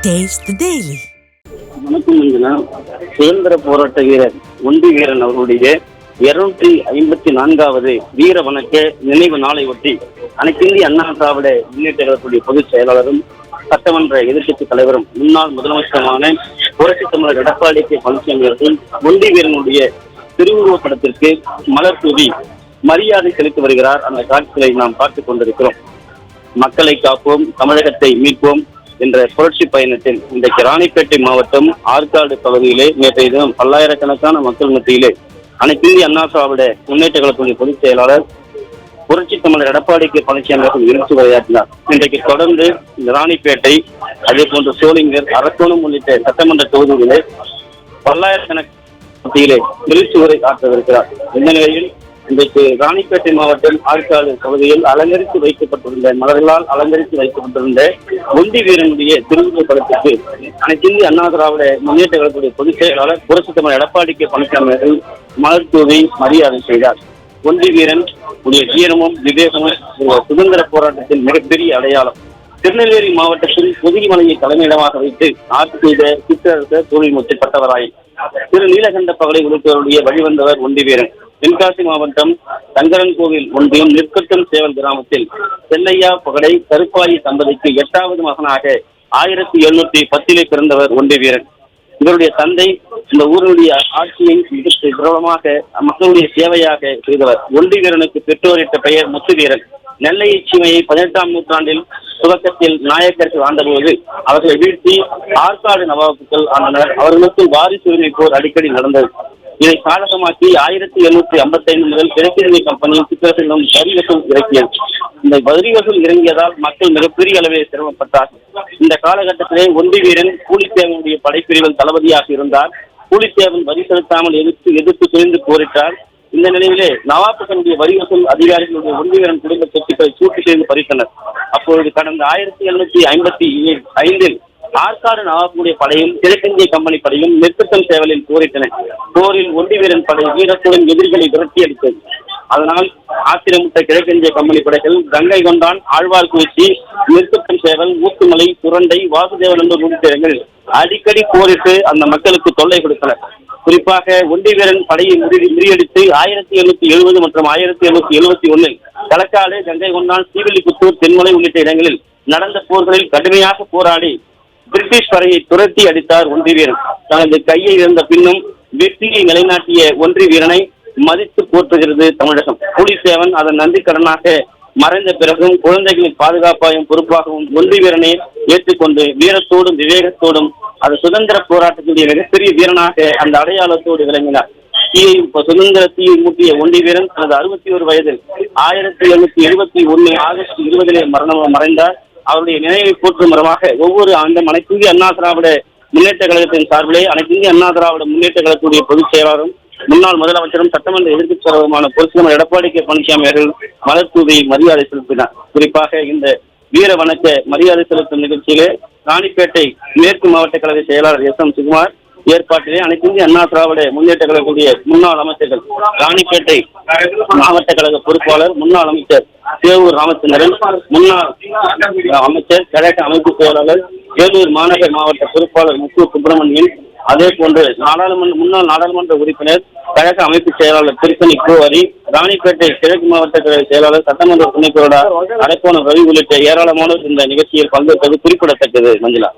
Taste the Daily. வணக்கம் மஞ்சுளா. சுதந்திர போராட்ட வீரர் ஒண்டி வீரன் அவர்களுடைய 254வது வீர வணக்க நினைவு நாளை ஒட்டி அனைத்திந்திய அண்ணா திராவிட முன்னேற்ற கழகத்துடைய பொதுச் செயலாளரும் சட்டமன்ற எதிர்க்கட்சி தலைவரும் முன்னாள் முதலமைச்சருமான புரட்சி தமிழர் எடப்பாடி கே பழனிசாமி அவர்கள் ஒண்டி வீரனுடைய திருவுருவப் படத்திற்கு மலர் தூவி மரியாதை செலுத்தி வருகிறார். அந்த காட்சிகளை நாம் பார்த்துக் கொண்டிருக்கிறோம். மக்களை காப்போம், தமிழகத்தை மீட்போம் என்ற புரட்சி பயணத்தில் இன்றைக்கு ராணிப்பேட்டை மாவட்டம் ஆற்காடு பகுதியிலே நேற்றைய தினம் பல்லாயிரக்கணக்கான மக்கள் மத்தியிலே அனைத்திந்திய அண்ணா திராவிட முன்னேற்ற கழகத்துடைய பொதுச் செயலாளர் புரட்சி தமிழர் எடப்பாடி கே பழனிசாமி அவர்கள் எழுச்சி உரையாற்றினார். இன்றைக்கு தொடர்ந்து ராணிப்பேட்டை, அதே போன்று சோளிங்கர், அரக்கோணம் உள்ளிட்ட சட்டமன்ற தொகுதிகளிலே பல்லாயிரக்கணக்கான மத்தியிலே எழுச்சி உரை ஆற்றவிருக்கிறார். இந்த நிலையில் இன்றைக்கு ராணிப்பேட்டை மாவட்டம் ஆற்காடு பகுதியில் அலங்கரித்து வைக்கப்பட்டிருந்த மலர்களால் அலங்கரித்து வைக்கப்பட்டிருந்த ஒண்டி வீரனுடைய திருவுருவப் படத்திற்கு அனைத்திந்திய அண்ணா திராவிட முன்னேற்ற கழகத்துடைய பொதுச் செயலாளர் புரட்சி தமிழர் எடப்பாடி கே பழனிசாமி அவர்கள் மலர் தூவி மரியாதை செய்தார். ஒண்டி வீரன் உடைய வீரமும் விவேகமும் சுதந்திர போராட்டத்தின் மிகப்பெரிய அடையாளம். திருநெல்வேலி மாவட்டத்தில் பொதிகைமலையை தலைமையிடமாக வைத்து ஆட்சி செய்த சிற்றரசர் தொழில் முற்றப்பட்டவராய் திரு நீலகண்ட பகலை உழைப்பவருடைய வழிவந்தவர் ஒண்டி வீரன். தென்காசி மாவட்டம் சங்கரன் கோவில் ஒன்றியம் நிற்கட்டும் சேவல் கிராமத்தில் செல்லையா பகடை கருப்பாயி தம்பதிக்கு 8வது மகனாக 1710 பிறந்தவர் ஒண்டி வீரன். இவருடைய தந்தை இந்த ஊருடைய ஆட்சியை பிரபலமாக மக்களுடைய சேவையாக செய்தவர். ஒண்டி வீரனுக்கு பெற்றோரிட்ட பெயர் முத்து வீரன். நெல்லை சீமையை 18ஆம் நூற்றாண்டில் துவக்கத்தில் நாயக்கர்கள் ஆண்டபோது அவர்களை வீழ்த்தி ஆற்காடு நவாபுகள் ஆண்டனர். அவர்களுக்கு வாரிசு உரிமை போர் அடிக்கடி நடந்தது. இதை சாதகமாக்கி 1755 முதல் கிழக்கிழமை கம்பெனி சித்திரசிலும் வரி வசூல் இறக்கியது. இந்த வரி வசூல் இறங்கியதால் மக்கள் மிகப்பெரிய அளவில் சிரமப்பட்டார். இந்த காலகட்டத்திலே ஒண்டி வீரன் கூலித்தேவனுடைய படைப்பிரிவில் தளபதியாக இருந்தார். கூலித்தேவன் வரி செலுத்தாமல் எதிர்த்து துணிந்து போரிட்டார். இந்த நிலையிலே நவாபுகளுடைய வரி வசூல் அதிகாரிகளுடைய ஒண்டி வீரன் குடும்ப சொத்துக்களை சூட்டு செய்து பறித்தனர். அப்பொழுது கடந்த 1755 ஆற்காடு நவாபுடைய படையும் கிழக்கிந்திய கம்பெனி படையும் நெற்கட்டும் சேவலில் போரிட்டன. போரில் ஒண்டி வீரன் படை வீரத்துடன் எதிரிகளை விரட்டி அடித்தது. அதனால் ஆத்திரமுட்ட கிழக்கிந்திய கம்பெனி படைகள் கங்கை கொண்டான், ஆழ்வார்குறிச்சி, நெற்கட்டும் சேவல், ஊத்துமலை, சுரண்டை, வாசுதேவநல்லூர் உள்ளிட்ட இடங்களில் அடிக்கடி போரிட்டு அந்த மக்களுக்கு தொல்லை கொடுத்தனர். குறிப்பாக ஒண்டி வீரன் படையை முறியடித்து 1770 மற்றும் 1771 களக்காடு, கங்கை கொண்டான், ஸ்ரீவில்லிபுத்தூர், தென்மலை உள்ளிட்ட இடங்களில் நடந்த போர்களில் கடுமையாக போராடி பிரிட்டிஷ் படையை துரத்தி அடித்தார் ஒண்டி வீரன். தனது கையை இருந்த பின்னும் வெற்றியை நிலைநாட்டிய ஒண்டி வீரனை மதித்து போற்றுகிறது தமிழகம். புலித்தேவன் அதன் நன்றி கடனாக மறைந்த பிறகும் குழந்தைகளின் பாதுகாப்பாயும் பொறுப்பாகவும் ஒண்டி வீரனை ஏற்றுக்கொண்டு வீரத்தோடும் விவேகத்தோடும் அது சுதந்திர போராட்டத்துடைய மிகப்பெரிய வீரனாக அந்த அடையாளத்தோடு விளங்கினார். சுதந்திர தீயை மூட்டிய ஒண்டி வீரன் தனது 61 வயதில் 1771 ஆகஸ்ட் 20 மறைந்தார். அவருடைய நினைவை போற்றும் மரமாக ஒவ்வொரு ஆண்டும் அனைத்திந்திய அண்ணா திராவிட முன்னேற்ற கழகத்தின் சார்பிலே அனைத்திந்திய அண்ணா திராவிட முன்னேற்ற கழகத்துடைய பொதுச் செயலாளரும் முன்னாள் முதலமைச்சரும் சட்டமன்ற எதிர்க்கட்சி தலைவருமான புரட்சி தமிழர் எடப்பாடி கே பழனிசாமி அவர்கள் மலர் தூவி மரியாதை செலுத்தினார். குறிப்பாக இந்த வீர வணக்க மரியாதை செலுத்தும் நிகழ்ச்சியிலே ராணிப்பேட்டை மேற்கு மாவட்ட கழக செயலாளர் SM சுகுமார் ஏற்பாட்டிலே அனைத்திந்திய அண்ணா திராவிட முன்னேற்ற கழகக்கூடிய முன்னாள் அமைச்சர்கள், ராணிப்பேட்டை மாவட்ட கழக பொறுப்பாளர் முன்னாள் அமைச்சர் சேவூர் ராமச்சந்திரன், முன்னாள் அமைச்சர் கழக அமைப்பு செயலாளர் வேலூர் மாநகர் மாவட்ட பொறுப்பாளர் முத்து சுப்பிரமணியன், அதே போன்று முன்னாள் நாடாளுமன்ற உறுப்பினர் கழக அமைப்பு செயலாளர் திருத்தணி கோவரி, ராணிப்பேட்டை கிழக்கு மாவட்ட கழக செயலாளர் சட்டமன்ற துணைக் பொருளாளர் அரக்கோணம் ரவி உள்ளிட்ட ஏராளமானோர் இந்த நிகழ்ச்சியில் பங்கேற்பது குறிப்பிடத்தக்கது. மஞ்சுளா.